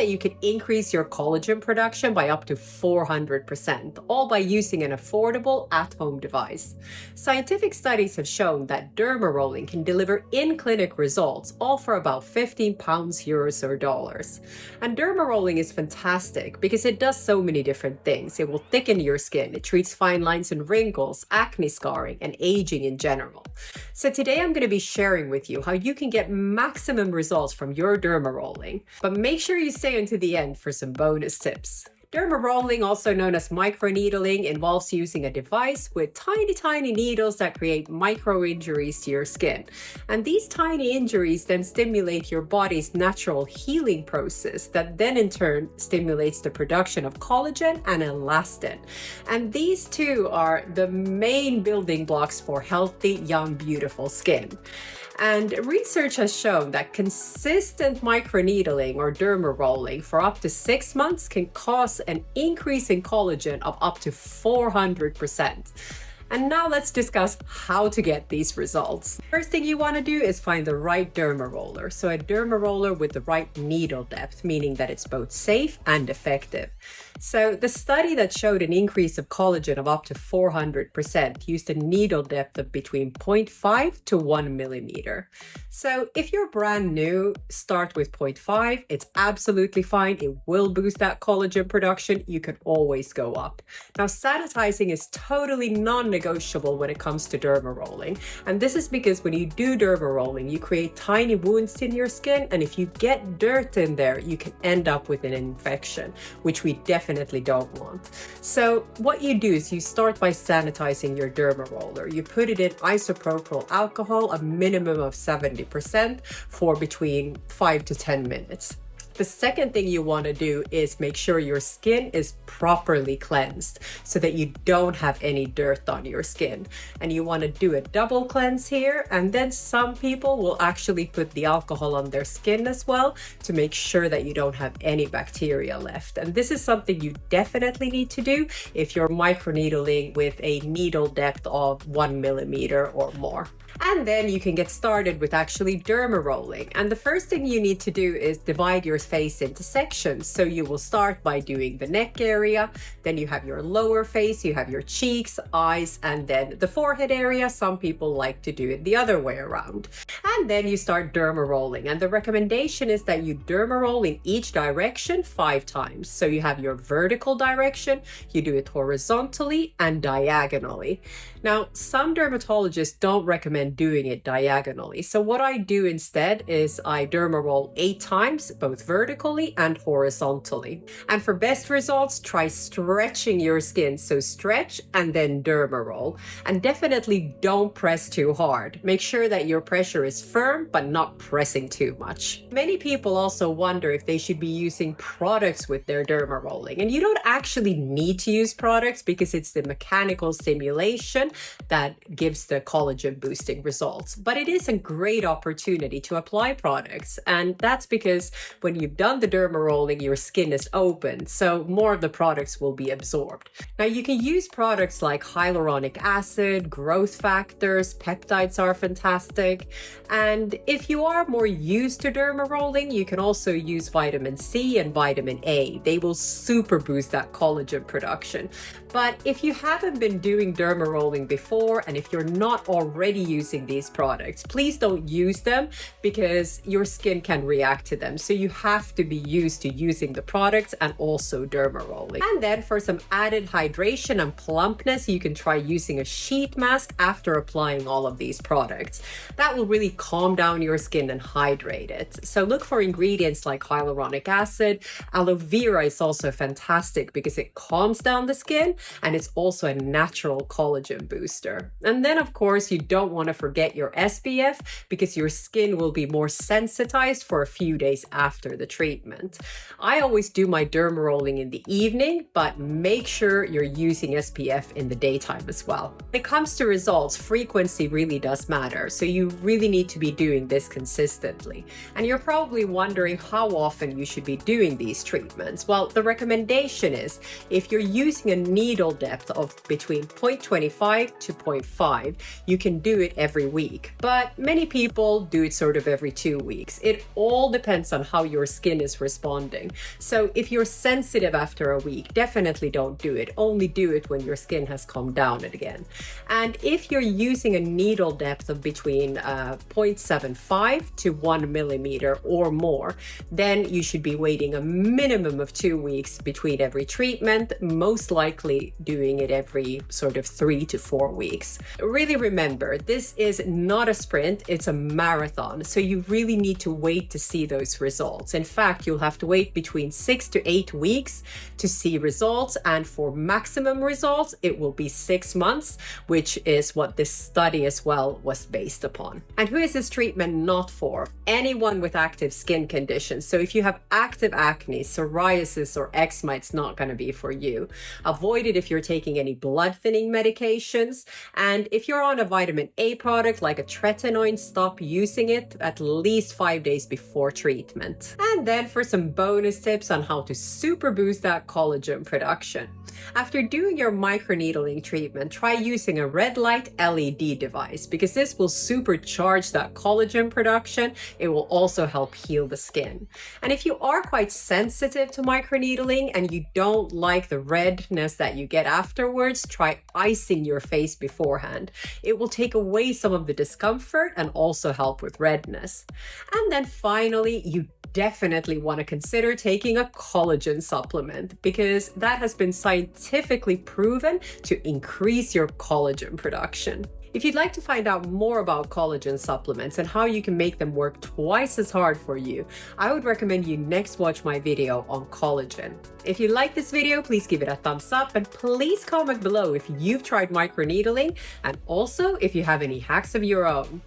that you can increase your collagen production by up to 400%, all by using an affordable at-home device. Scientific studies have shown that dermarolling can deliver in-clinic results, all for about 15 pounds, euros, or dollars. And dermarolling is fantastic because it does so many different things. It will thicken your skin, it treats fine lines and wrinkles, acne scarring, and aging in general. So today I'm going to be sharing with you how you can get maximum results from your dermarolling, but make sure you stay until the end for some bonus tips. Dermarolling, also known as microneedling, involves using a device with tiny needles that create micro injuries to your skin. And these tiny injuries then stimulate your body's natural healing process that then in turn stimulates the production of collagen and elastin. And these two are the main building blocks for healthy, young, beautiful skin. And research has shown that consistent microneedling or dermarolling for up to 6 months can cause an increase in collagen of up to 400%. And now let's discuss how to get these results. First thing you want to do is find the right dermaroller. So a dermaroller with the right needle depth, meaning that it's both safe and effective. So the study that showed an increase of collagen of up to 400% used a needle depth of between 0.5 to 1 millimeter. So if you're brand new, start with 0.5. It's absolutely fine. It will boost that collagen production. You can always go up. Now, sanitizing is totally non-negotiable when it comes to dermarolling. And this is because when you do dermarolling, you create tiny wounds in your skin. And if you get dirt in there, you can end up with an infection, which we definitely don't want. So what you do is you start by sanitizing your dermaroller. You put it in isopropyl alcohol, a minimum of 70% for between 5 to 10 minutes. The second thing you want to do is make sure your skin is properly cleansed so that you don't have any dirt on your skin. And you want to do a double cleanse here. And then some people will actually put the alcohol on their skin as well to make sure that you don't have any bacteria left. And this is something you definitely need to do if you're microneedling with a needle depth of 1 millimeter or more. And then you can get started with actually dermarolling. And the first thing you need to do is divide your face into sections. So you will start by doing the neck area, then you have your lower face, you have your cheeks, eyes, and then the forehead area. Some people like to do it the other way around. And then you start dermarolling. And the recommendation is that you dermaroll in each direction 5 times. So you have your vertical direction, you do it horizontally and diagonally. Now, some dermatologists don't recommend doing it diagonally. So what I do instead is I dermaroll 8 times, both vertically and horizontally. And for best results, try stretching your skin. So stretch and then dermaroll. And definitely don't press too hard. Make sure that your pressure is firm, but not pressing too much. Many people also wonder if they should be using products with their dermarolling. And you don't actually need to use products because it's the mechanical stimulation that gives the collagen boosting results. But it is a great opportunity to apply products. And that's because when you've done the dermarolling, your skin is open. So more of the products will be absorbed. Now you can use products like hyaluronic acid, growth factors, peptides are fantastic. And if you are more used to dermarolling, you can also use vitamin C and vitamin A. They will super boost that collagen production. But if you haven't been doing dermarolling before, and if you're not already using these products, please don't use them because your skin can react to them. So you have to be used to using the products and also dermarolling. And then for some added hydration and plumpness, you can try using a sheet mask after applying all of these products. That will really calm down your skin and hydrate it. So look for ingredients like hyaluronic acid. Aloe vera is also fantastic because it calms down the skin and it's also a natural collagen booster. And then of course you don't want to forget your SPF because your skin will be more sensitized for a few days after the treatment. I always do my dermarolling in the evening, but make sure you're using SPF in the daytime as well. When it comes to results, frequency really does matter. So you really need to be doing this consistently. And you're probably wondering how often you should be doing these treatments. Well, the recommendation is if you're using a needle depth of between 0.25 0.5 to 0.5. You can do it every week, but many people do it sort of every 2 weeks. It all depends on how your skin is responding. So if you're sensitive after a week, definitely don't do it. Only do it when your skin has calmed down again. And if you're using a needle depth of between 0.75 to 1 millimeter or more, then you should be waiting a minimum of 2 weeks between every treatment, most likely doing it every sort of 3 to 4 weeks. Really remember, this is not a sprint, it's a marathon. So you really need to wait to see those results. In fact, you'll have to wait between 6 to 8 weeks to see results. And for maximum results, it will be 6 months, which is what this study as well was based upon. And who is this treatment not for? Anyone with active skin conditions. So if you have active acne, psoriasis, or eczema, it's not going to be for you. Avoid it if you're taking any blood thinning medications. And if you're on a vitamin A product like a tretinoin, stop using it at least 5 days before treatment. And then for some bonus tips on how to super boost that collagen production. After doing your microneedling treatment, try using a red light LED device because this will supercharge that collagen production. It will also help heal the skin. And if you are quite sensitive to microneedling and you don't like the redness that you get afterwards, try icing your face beforehand. It will take away some of the discomfort and also help with redness. And then finally, you definitely want to consider taking a collagen supplement because that has been scientifically proven to increase your collagen production. If you'd like to find out more about collagen supplements and how you can make them work twice as hard for you, I would recommend you next watch my video on collagen. If you like this video, please give it a thumbs up and please comment below if you've tried microneedling and also if you have any hacks of your own.